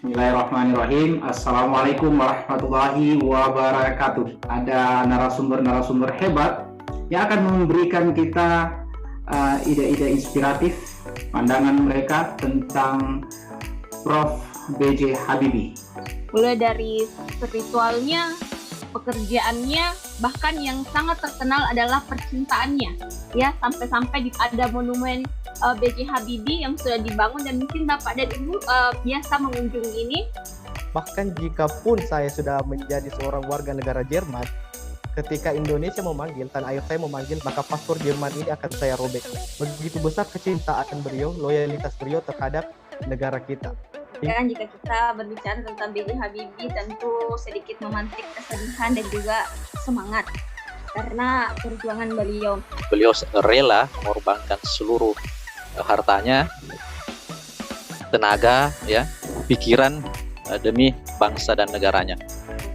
Bismillahirrahmanirrahim. Assalamualaikum warahmatullahi wabarakatuh. Ada narasumber-narasumber hebat yang akan memberikan kita ide-ide inspiratif, pandangan mereka tentang Prof. B.J. Habibie. Mulai dari spiritualnya, pekerjaannya, bahkan yang sangat terkenal adalah percintaannya. Ya, sampai-sampai ada monumen B.J. Habibie yang sudah dibangun dan mungkin Bapak dan Ibu biasa mengunjungi ini. Bahkan jika pun saya sudah menjadi seorang warga negara Jerman, ketika Indonesia memanggil, tanah air saya memanggil, maka paspor Jerman ini akan saya robek. Begitu besar kecintaan beliau, loyalitas beliau terhadap negara kita. Dan jika kita berbicara tentang B.J. Habibie, tentu sedikit memantik kesedihan dan juga semangat karena perjuangan beliau. Beliau rela mengorbankan seluruh hartanya, tenaga, ya, pikiran demi bangsa dan negaranya.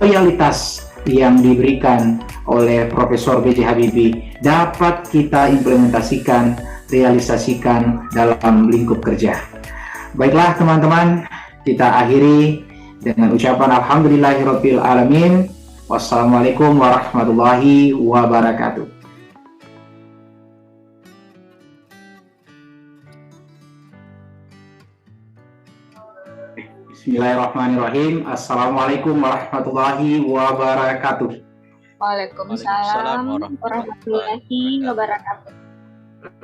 Loyalitas yang diberikan oleh Profesor B.J. Habibie dapat kita implementasikan, realisasikan dalam lingkup kerja. Baiklah teman-teman, kita akhiri dengan ucapan alhamdulillahirabbil alamin. Wassalamualaikum warahmatullahi wabarakatuh. Bismillahirrahmanirrahim. Assalamualaikum warahmatullahi wabarakatuh. Waalaikumsalam warahmatullahi wabarakatuh.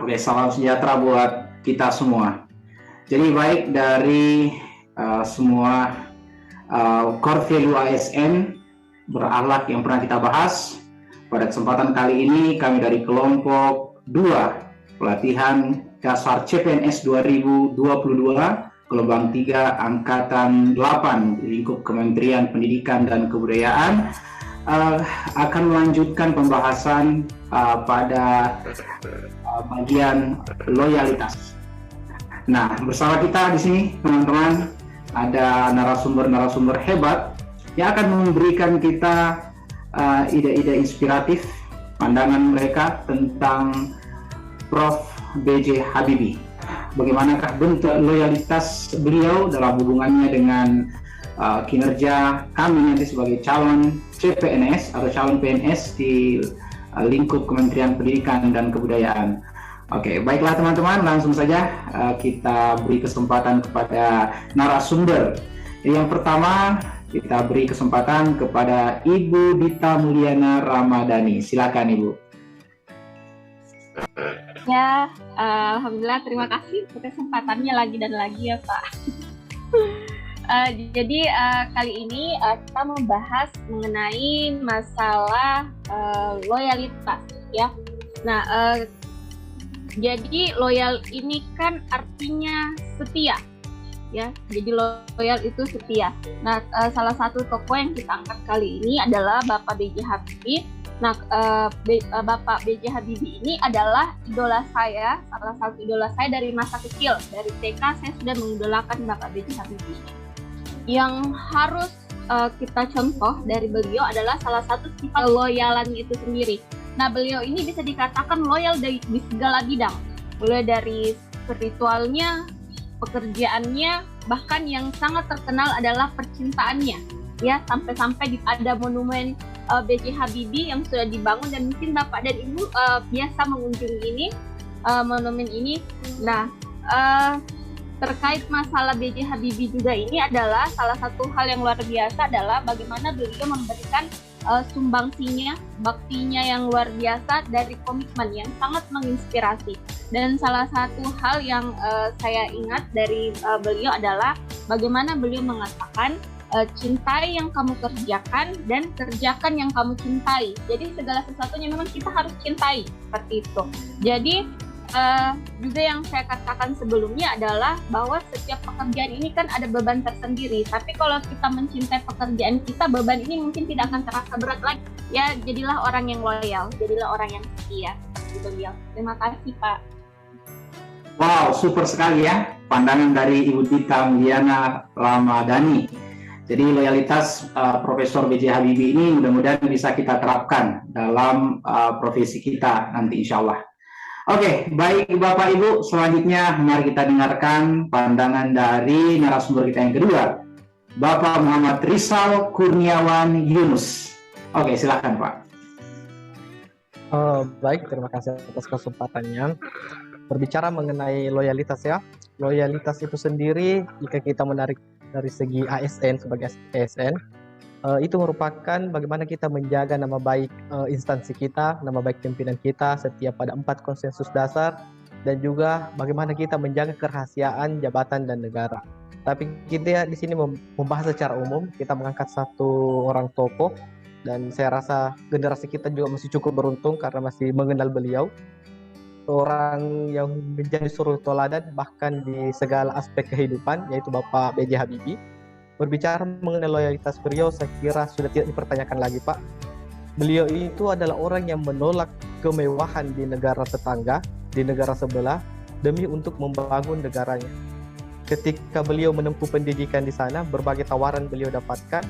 Oke, salam sejahtera buat kita semua. Jadi baik dari semua core value ASN berakhlak yang pernah kita bahas, pada kesempatan kali ini kami dari kelompok 2 pelatihan dasar CPNS 2022 gelombang 3 angkatan 8 lingkup Kementerian Pendidikan dan Kebudayaan akan melanjutkan pembahasan pada bagian loyalitas. Nah, bersama kita di sini teman-teman ada narasumber-narasumber hebat yang akan memberikan kita ide-ide inspiratif, pandangan mereka tentang Prof. B.J. Habibie. Bagaimanakah bentuk loyalitas beliau dalam hubungannya dengan kinerja kami nanti sebagai calon CPNS atau calon PNS di lingkup Kementerian Pendidikan dan Kebudayaan. Oke, baiklah teman-teman, langsung saja kita beri kesempatan kepada narasumber. Yang pertama, kita beri kesempatan kepada Ibu Dita Mulyana Ramadhani. Silakan Ibu. Ya, alhamdulillah, terima kasih untuk kesempatannya lagi dan lagi ya Pak. Jadi kali ini kita membahas mengenai masalah loyalitas ya. Nah, jadi loyal ini kan artinya setia ya. Jadi loyal itu setia. Nah, salah satu tokoh yang kita angkat kali ini adalah Bapak B.J. Habibie. Nah, Bapak B.J. Habibie ini adalah idola saya, salah satu idola saya dari masa kecil. Dari TK saya sudah mengidolakan Bapak B.J. Habibie. Yang harus kita contoh dari beliau adalah salah satu sifat loyalan itu sendiri. Nah, beliau ini bisa dikatakan loyal di segala bidang. Mulai dari spiritualnya, pekerjaannya, bahkan yang sangat terkenal adalah percintaannya. Ya, sampai-sampai ada monumen B.J. Habibie yang sudah dibangun dan mungkin Bapak dan Ibu biasa mengunjungi ini, monumen ini. Nah, terkait masalah B.J. Habibie juga ini adalah salah satu hal yang luar biasa adalah bagaimana beliau memberikan sumbangsinya, baktinya yang luar biasa dari komitmen yang sangat menginspirasi. Dan salah satu hal yang saya ingat dari beliau adalah bagaimana beliau mengatakan cintai yang kamu kerjakan dan kerjakan yang kamu cintai. Jadi segala sesuatunya memang kita harus cintai, seperti itu. Jadi juga yang saya katakan sebelumnya adalah bahwa setiap pekerjaan ini kan ada beban tersendiri. Tapi kalau kita mencintai pekerjaan kita, beban ini mungkin tidak akan terasa berat lagi. Ya, jadilah orang yang loyal, jadilah orang yang setia. Beliau. Terima kasih Pak. Wow, super sekali ya pandangan dari Ibu Dita Mulyana Ramadhani. Jadi loyalitas Profesor B.J. Habibie ini mudah-mudahan bisa kita terapkan dalam profesi kita nanti insya Allah. Oke, baik Bapak Ibu, selanjutnya mari kita dengarkan pandangan dari narasumber kita yang kedua, Bapak Muhammad Rizal Kurniawan Yunus. Oke, silakan Pak. Baik, terima kasih atas kesempatannya. Berbicara mengenai loyalitas ya, loyalitas itu sendiri jika kita menarik dari segi ASN sebagai ASN, itu merupakan bagaimana kita menjaga nama baik instansi kita, nama baik pimpinan kita setiap pada 4 konsensus dasar, dan juga bagaimana kita menjaga kerahasiaan jabatan dan negara. Tapi kita di sini membahas secara umum, kita mengangkat satu orang tokoh, dan saya rasa generasi kita juga masih cukup beruntung karena masih mengenal beliau. Seorang yang menjadi suri teladan bahkan di segala aspek kehidupan, yaitu Bapak B.J. Habibie. Berbicara mengenai loyalitas beliau, saya kira sudah tidak dipertanyakan lagi, Pak. Beliau itu adalah orang yang menolak kemewahan di negara tetangga, di negara sebelah, demi untuk membangun negaranya. Ketika beliau menempuh pendidikan di sana, berbagai tawaran beliau dapatkan,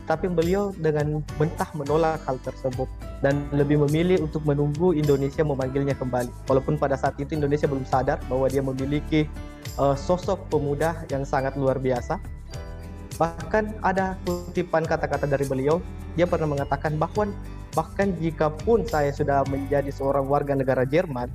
tapi beliau dengan mentah menolak hal tersebut dan lebih memilih untuk menunggu Indonesia memanggilnya kembali. Walaupun pada saat itu Indonesia belum sadar bahwa dia memiliki sosok pemuda yang sangat luar biasa. Bahkan ada kutipan kata-kata dari beliau, dia pernah mengatakan bahkan jika pun saya sudah menjadi seorang warga negara Jerman,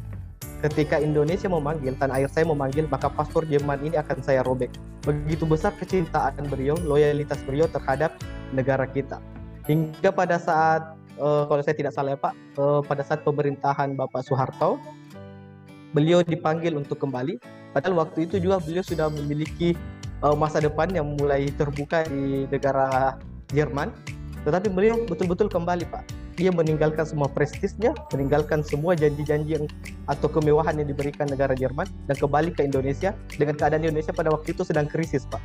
ketika Indonesia memanggil, tanah air saya memanggil, maka paspor Jerman ini akan saya robek. Begitu besar kecintaan beliau, loyalitas beliau terhadap negara kita. Hingga pada saat, kalau saya tidak salah ya Pak, pada saat pemerintahan Bapak Soeharto, beliau dipanggil untuk kembali. Padahal waktu itu juga beliau sudah memiliki masa depan yang mulai terbuka di negara Jerman. Tetapi beliau betul-betul kembali Pak. Dia meninggalkan semua prestisnya, meninggalkan semua janji-janji atau kemewahan yang diberikan negara Jerman dan kembali ke Indonesia dengan keadaan Indonesia pada waktu itu sedang krisis, Pak.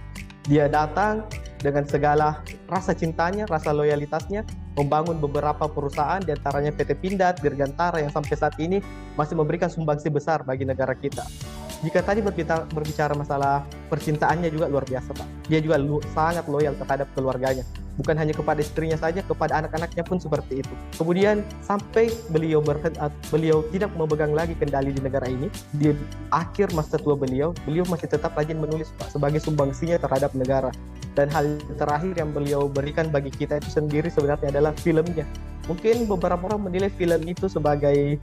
Dia datang dengan segala rasa cintanya, rasa loyalitasnya, membangun beberapa perusahaan, diantaranya PT Pindad, Dirgantara yang sampai saat ini masih memberikan sumbangsi besar bagi negara kita. Jika tadi berbicara masalah percintaannya juga luar biasa, Pak. Dia juga sangat loyal terhadap keluarganya. Bukan hanya kepada istrinya saja, kepada anak-anaknya pun seperti itu. Kemudian sampai beliau tidak memegang lagi kendali di negara ini, di akhir masa tua beliau masih tetap rajin menulis Pak, sebagai sumbangsinya terhadap negara. Dan hal terakhir yang beliau berikan bagi kita itu sendiri sebenarnya adalah filmnya. Mungkin beberapa orang menilai film itu sebagai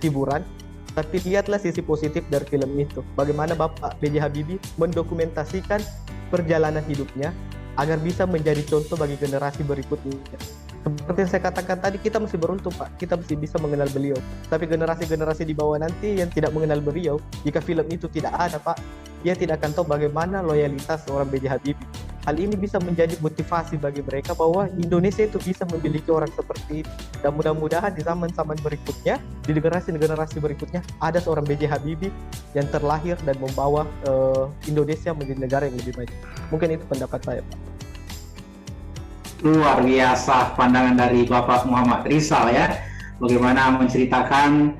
hiburan, tapi lihatlah sisi positif dari film itu. Bagaimana Bapak B.J. Habibie mendokumentasikan perjalanan hidupnya agar bisa menjadi contoh bagi generasi berikutnya. Seperti yang saya katakan tadi, kita masih beruntung Pak, kita masih bisa mengenal beliau. Tapi generasi-generasi di bawah nanti yang tidak mengenal beliau, jika film itu tidak ada Pak, dia tidak akan tahu bagaimana loyalitas seorang B.J. Habibie. Hal ini bisa menjadi motivasi bagi mereka bahwa Indonesia itu bisa memiliki orang seperti itu. Dan mudah-mudahan di zaman-zaman berikutnya, di generasi-generasi berikutnya, ada seorang B.J. Habibie yang terlahir dan membawa Indonesia menjadi negara yang lebih maju. Mungkin itu pendapat saya, Pak. Luar biasa pandangan dari Bapak Muhammad Rizal ya. Bagaimana menceritakan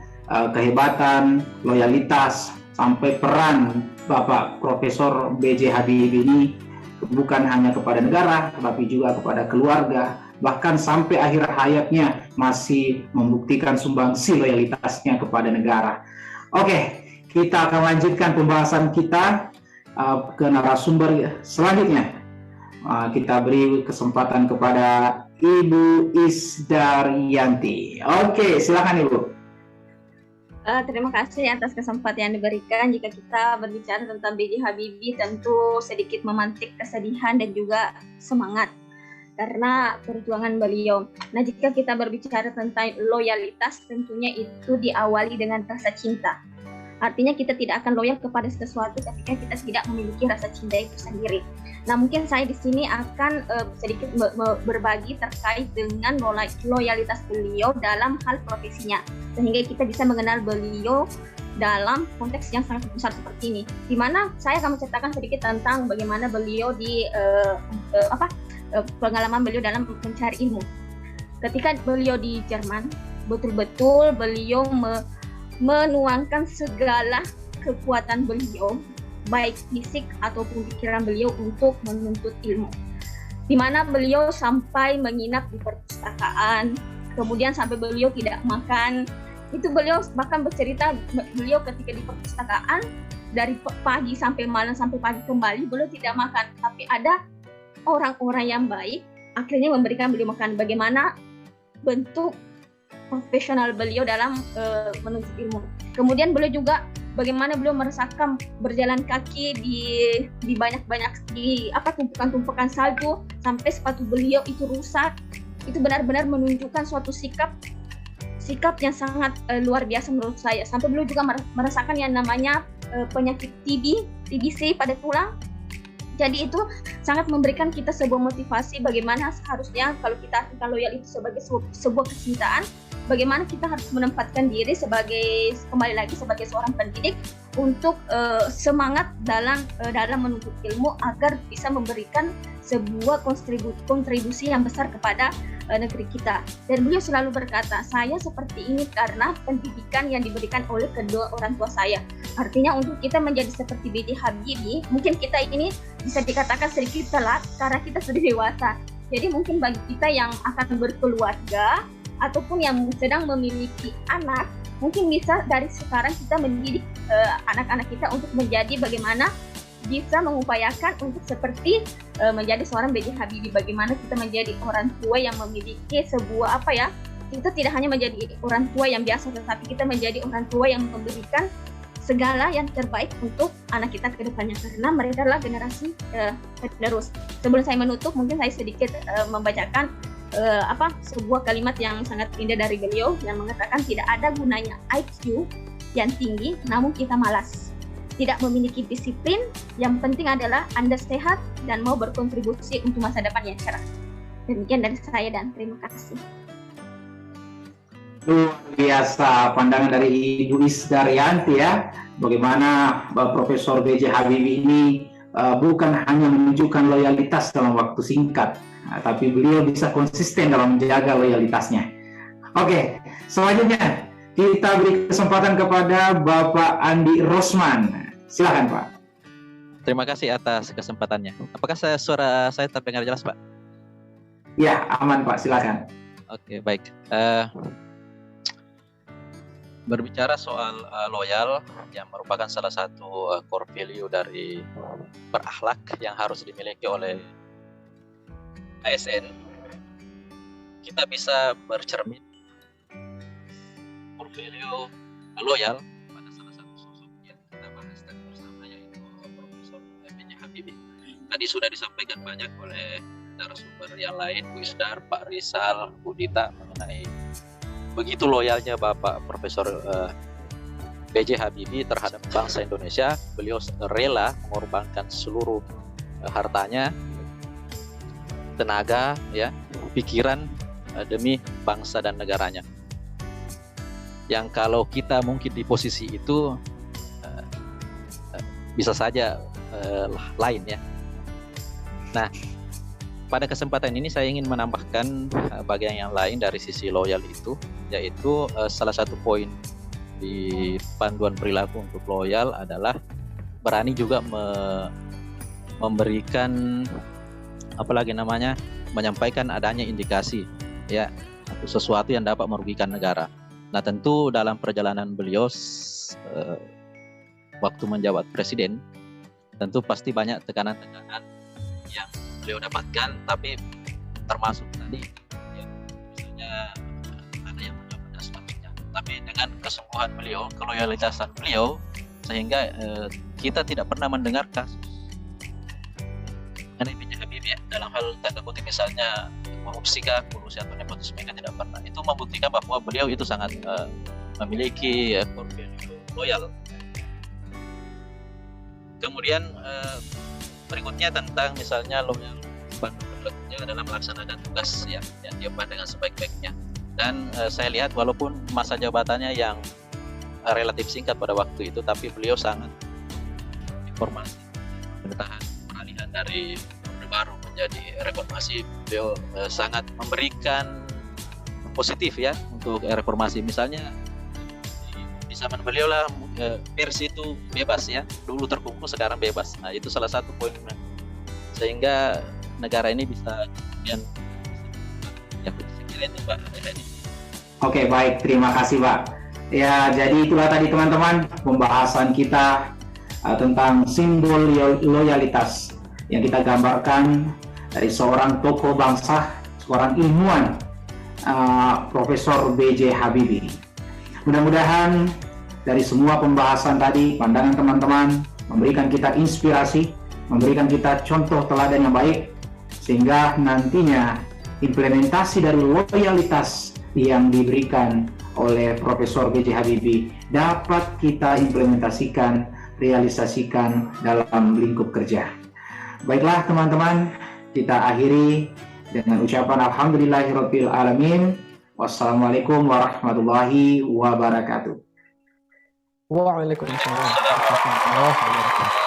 kehebatan, loyalitas, sampai peran Bapak Profesor B.J. Habibie ini bukan hanya kepada negara, tetapi juga kepada keluarga, bahkan sampai akhir hayatnya masih membuktikan sumbangsi loyalitasnya kepada negara. Oke, kita akan lanjutkan pembahasan kita ke narasumber selanjutnya. Kita beri kesempatan kepada Ibu Isdaryanti. Oke, silakan Ibu. Terima kasih atas kesempatan yang diberikan. Jika kita berbicara tentang B.J. Habibie, tentu sedikit memantik kesedihan dan juga semangat karena perjuangan beliau. Nah, jika kita berbicara tentang loyalitas, tentunya itu diawali dengan rasa cinta. Artinya kita tidak akan loyal kepada sesuatu ketika kita tidak memiliki rasa cinta itu sendiri. Nah, mungkin saya di sini akan sedikit berbagi terkait dengan loyalitas beliau dalam hal profesinya, sehingga kita bisa mengenal beliau dalam konteks yang sangat besar seperti ini. Di mana saya akan menceritakan sedikit tentang bagaimana beliau pengalaman beliau dalam mencari ilmu. Ketika beliau di Jerman, betul-betul beliau menuangkan segala kekuatan beliau, baik fisik ataupun pikiran beliau untuk menuntut ilmu. Di mana beliau sampai menginap di perpustakaan, kemudian sampai beliau tidak makan. Itu beliau bahkan bercerita, beliau ketika di perpustakaan dari pagi sampai malam sampai pagi kembali beliau tidak makan, tapi ada orang-orang yang baik akhirnya memberikan beliau makan. Bagaimana bentuk profesional beliau dalam menuntut ilmu. Kemudian beliau juga bagaimana beliau merasakan berjalan kaki di banyak-banyak tumpukan-tumpukan salju sampai sepatu beliau itu rusak. Itu benar-benar menunjukkan suatu sikap yang sangat luar biasa menurut saya. Sampai beliau juga merasakan yang namanya penyakit TBC pada tulang. Jadi itu sangat memberikan kita sebuah motivasi bagaimana seharusnya kalau kita artikan loyal itu sebagai sebuah kecintaan, bagaimana kita harus menempatkan diri kembali lagi sebagai seorang pendidik untuk semangat dalam menuntut ilmu agar bisa memberikan sebuah kontribusi yang besar kepada negeri kita. Dan beliau selalu berkata, saya seperti ini karena pendidikan yang diberikan oleh kedua orang tua saya. Artinya untuk kita menjadi seperti B.J. Habibie, mungkin kita ini bisa dikatakan sedikit telat karena kita sudah dewasa. Jadi mungkin bagi kita yang akan berkeluarga ataupun yang sedang memiliki anak, mungkin bisa dari sekarang kita mendidik anak-anak kita untuk menjadi bagaimana bisa mengupayakan untuk seperti menjadi seorang B.J. Habibie. Bagaimana kita menjadi orang tua yang memiliki sebuah kita tidak hanya menjadi orang tua yang biasa, tetapi kita menjadi orang tua yang memberikan segala yang terbaik untuk anak kita ke depannya, karena mereka adalah generasi penerus. Sebelum saya menutup, mungkin saya sedikit membacakan sebuah kalimat yang sangat indah dari beliau yang mengatakan tidak ada gunanya IQ yang tinggi namun kita malas, tidak memiliki disiplin, yang penting adalah Anda sehat dan mau berkontribusi untuk masa depan yang cerah. Demikian dari saya dan terima kasih. Luar biasa pandangan dari Ibu Isdaryanti ya, bagaimana Profesor B.J. Habibie ini bukan hanya menunjukkan loyalitas dalam waktu singkat, tapi beliau bisa konsisten dalam menjaga loyalitasnya. Oke, selanjutnya kita beri kesempatan kepada Bapak Andi Rosman. Silakan Pak. Terima kasih atas kesempatannya. Apakah suara saya terdengar jelas, Pak? Ya, aman Pak, silakan. Oke, baik. Berbicara soal loyal yang merupakan salah satu core value dari berakhlak yang harus dimiliki oleh ASN, kita bisa bercermin core value loyal pada salah satu sosok yang kita bahas tadi bersama, yaitu Profesor B.J. Habibie. Tadi sudah disampaikan banyak oleh narasumber yang lain, Bu Isdar, Pak Rizal, Bu Dita, mengenai begitu loyalnya Bapak Profesor B.J. Habibie terhadap bangsa Indonesia. Beliau rela mengorbankan seluruh hartanya, tenaga, pikiran demi bangsa dan negaranya. Yang kalau kita mungkin di posisi itu bisa saja lain ya. Nah, pada kesempatan ini saya ingin menambahkan bagian yang lain dari sisi loyal itu, yaitu salah satu poin di panduan perilaku untuk loyal adalah berani juga memberikan menyampaikan adanya indikasi atau sesuatu yang dapat merugikan negara. Nah, tentu dalam perjalanan beliau waktu menjabat presiden, tentu pasti banyak tekanan-tekanan yang beliau dapatkan, tapi termasuk tadi misalnya ada yang menjabat dan sebagainya. Tapi dengan kesungguhan beliau, keloyalitasan beliau, sehingga kita tidak pernah mendengar kasus mengenai B.J. Habibie dalam hal tanda kutip misalnya korupsi atau nepotisme, tidak pernah. Itu membuktikan bahwa beliau itu sangat memiliki loyal. Kemudian berikutnya tentang misalnya loyal dalam melaksanakan tugas yang diemban dengan sebaik-baiknya. Dan saya lihat walaupun masa jabatannya yang relatif singkat pada waktu itu, tapi beliau sangat informasi pemerintahan, peralihan dari Orde Baru menjadi reformasi. Beliau sangat memberikan positif untuk reformasi. Misalnya di zaman beliau lah pers itu bebas dulu terkungkung, sekarang bebas. Nah, itu salah satu poin sehingga negara ini bisa kemudian itu Pak. Oke, baik, terima kasih Pak. Ya, jadi itulah tadi teman-teman pembahasan kita tentang simbol loyalitas yang kita gambarkan dari seorang tokoh bangsa, seorang ilmuwan, Profesor B.J. Habibie. Mudah-mudahan dari semua pembahasan tadi, pandangan teman-teman memberikan kita inspirasi, memberikan kita contoh teladan yang baik, sehingga nantinya implementasi dari loyalitas yang diberikan oleh Profesor B.J. Habibie dapat kita implementasikan, realisasikan dalam lingkup kerja. Baiklah teman-teman, kita akhiri dengan ucapan alhamdulillahirabbil alamin. Wassalamualaikum warahmatullahi wabarakatuh. Waalaikumsalam warahmatullahi wabarakatuh.